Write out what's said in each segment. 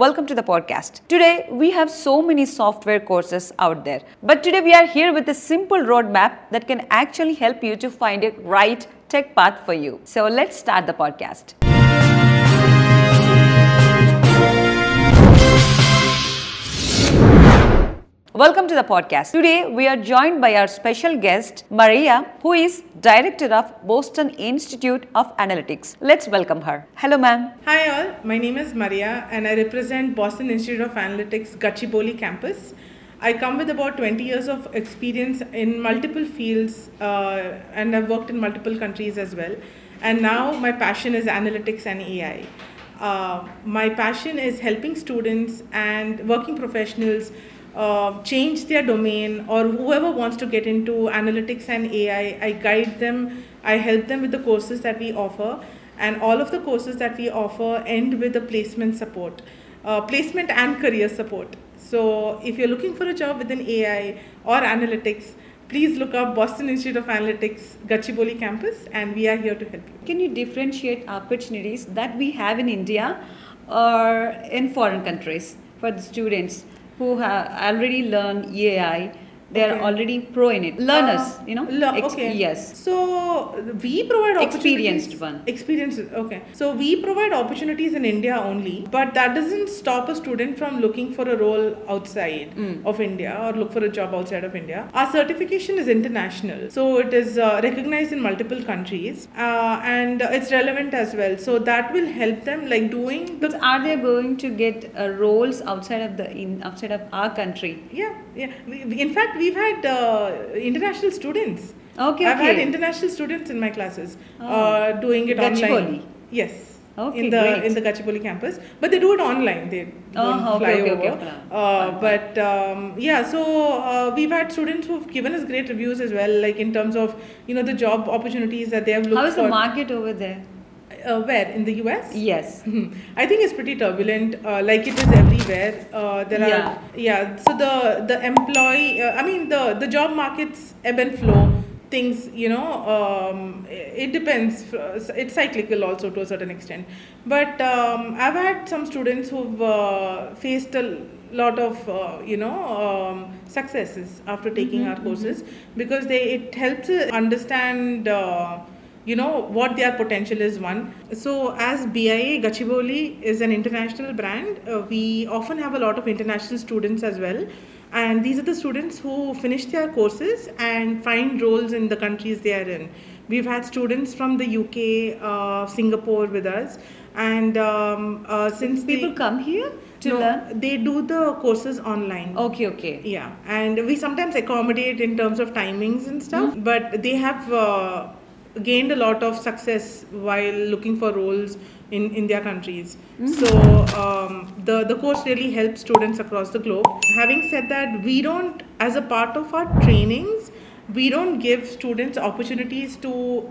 welcome to the podcast. Today, we have so many software courses out there. But today, we are here with a simple roadmap that can actually help you to find a right tech path for you. So, let's start the podcast. Welcome to the podcast. Today, we are joined by our special guest, Maria, who is Director of Boston Institute of Analytics. Let's welcome her. Hello, ma'am. Hi all, my name is Maria and I represent Boston Institute of Analytics Gachibowli campus. I come with about 20 years of experience in multiple fields and I've worked in multiple countries as well. And now my passion is analytics and AI. My passion is helping students and working professionals change their domain, or whoever wants to get into analytics and AI, I guide them, I help them with the courses that we offer, and all of the courses that we offer end with a placement support, placement and career support. So if you're looking for a job within AI or analytics, please look up Boston Institute of Analytics Gachibowli campus, and we are here to help you. Can you differentiate opportunities that we have in India or in foreign countries for the students who have already learned AI? They are already pro in it. Learners, yes. So we provide experienced one. Experienced, okay. So we provide opportunities in India only, but that doesn't stop a student from looking for a role outside of India or look for a job outside of India. Our certification is international, so it is recognized in multiple countries, and it's relevant as well. So that will help them, like doing. But are they going to get roles outside of our country? Yeah. In fact, we've had international students. I've had international students in my classes doing it online. Yes. In the Gachibowli campus, but they do it online. They don't fly over. So we've had students who've given us great reviews as well, like in terms of the job opportunities that they have looked for. How is the market over there? Where? In the US? Yes. I think it's pretty turbulent, like it is everywhere. So the employee, the job markets ebb and flow. Things, it depends. It's cyclical also to a certain extent. But I've had some students who've faced a lot of, successes after taking our courses, because it helps understand what their potential is, one. So as BIA, Gachibowli is an international brand. We often have a lot of international students as well. And these are the students who finish their courses and find roles in the countries they are in. We've had students from the UK, Singapore with us. And since people come here to learn? They do the courses online. Okay. Yeah. And we sometimes accommodate in terms of timings and stuff. But they have gained a lot of success while looking for roles in their countries. So the course really helps students across the globe. Having said that, we don't, as a part of our trainings, we don't give students opportunities to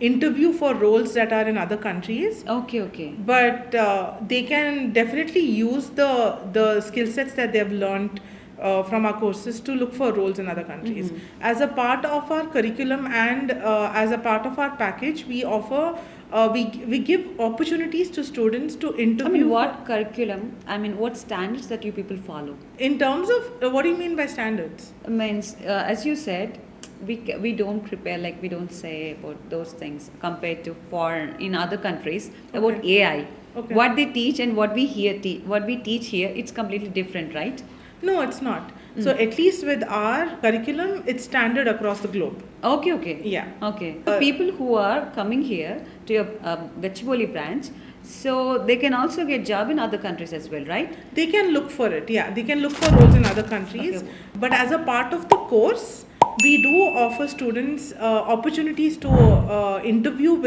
interview for roles that are in other countries. Okay. But they can definitely use the skill sets that they've learned from our courses to look for roles in other countries. As a part of our curriculum and as a part of our package, we offer, we give opportunities to students to interview. What curriculum? What standards that you people follow? In terms of, what do you mean by standards? Means, as you said, we don't prepare, like we don't say about those things compared to foreign, in other countries, about AI. What they teach and what we teach here, it's completely different, right? No, it's not. So at least with our curriculum, it's standard across the globe. Okay. Yeah. Okay. The people who are coming here to your Gachibowli branch, so they can also get job in other countries as well, right? They can look for it. Yeah, they can look for roles in other countries. But as a part of the course, we do offer students opportunities to interview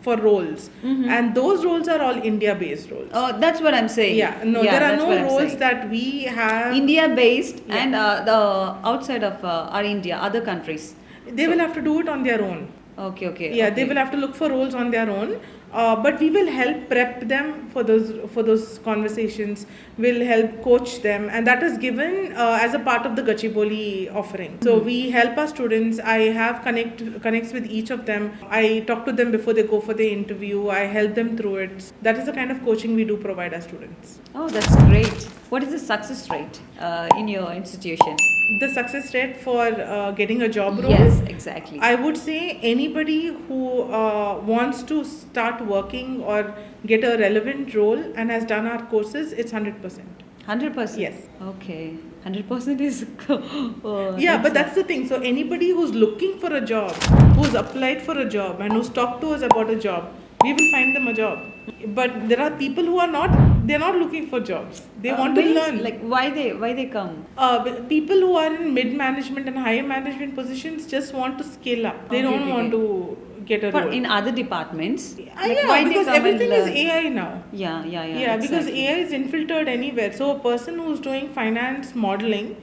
for roles, and those roles are all India-based roles. Oh, that's what I'm saying. There are no roles that we have India-based and the outside of our India, other countries. They will have to do it on their own. Okay. They will have to look for roles on their own. but we will help prep them for those conversations. We'll help coach them, and that is given as a part of the Gachibowli offering. So we help our students. I have connects with each of them. I talk to them before they go for the interview. I help them through it. That is the kind of coaching we do provide our students. Oh, that's great. What is the success rate in your institution? The success rate for getting a job role? Yes, exactly. I would say anybody who wants to start working or get a relevant role and has done our courses, it's 100%. 100%? Yes. Okay. 100% is... Yeah, but that's the thing. So anybody who's looking for a job, who's applied for a job and who's talked to us about a job, we will find them a job. But there are people who are they're not looking for jobs. They want to learn. Like why they come? People who are in mid-management and higher management positions just want to scale up. They don't want to get a role. In other departments? Yeah, because everything is AI now. Yeah, Yeah, because AI is infiltrated anywhere. So a person who's doing finance modeling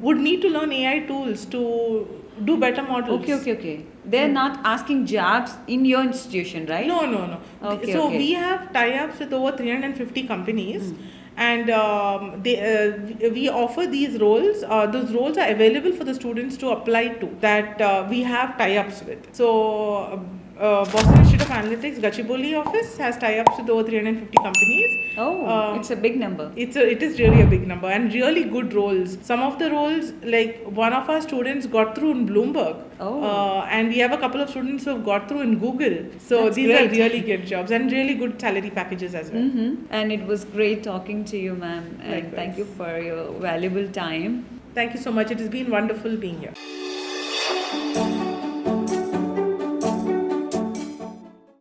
would need to learn AI tools to do better models. Okay. They're not asking jobs in your institution, right? No. So we have tie-ups with over 350 companies. And we offer these roles. Those roles are available for the students to apply to that we have tie-ups with. So Boston Institute of Analytics Gachibowli office has tie-ups with over 350 companies. Oh, it's a big number. It is really a big number and really good roles. Some of the roles, like one of our students got through in Bloomberg. And we have a couple of students who have got through in Google. So That's these great. are really good jobs and really good salary packages as well. And it was great talking to you, ma'am. And Likewise. thank you for your valuable time. Thank you so much. It has been wonderful being here.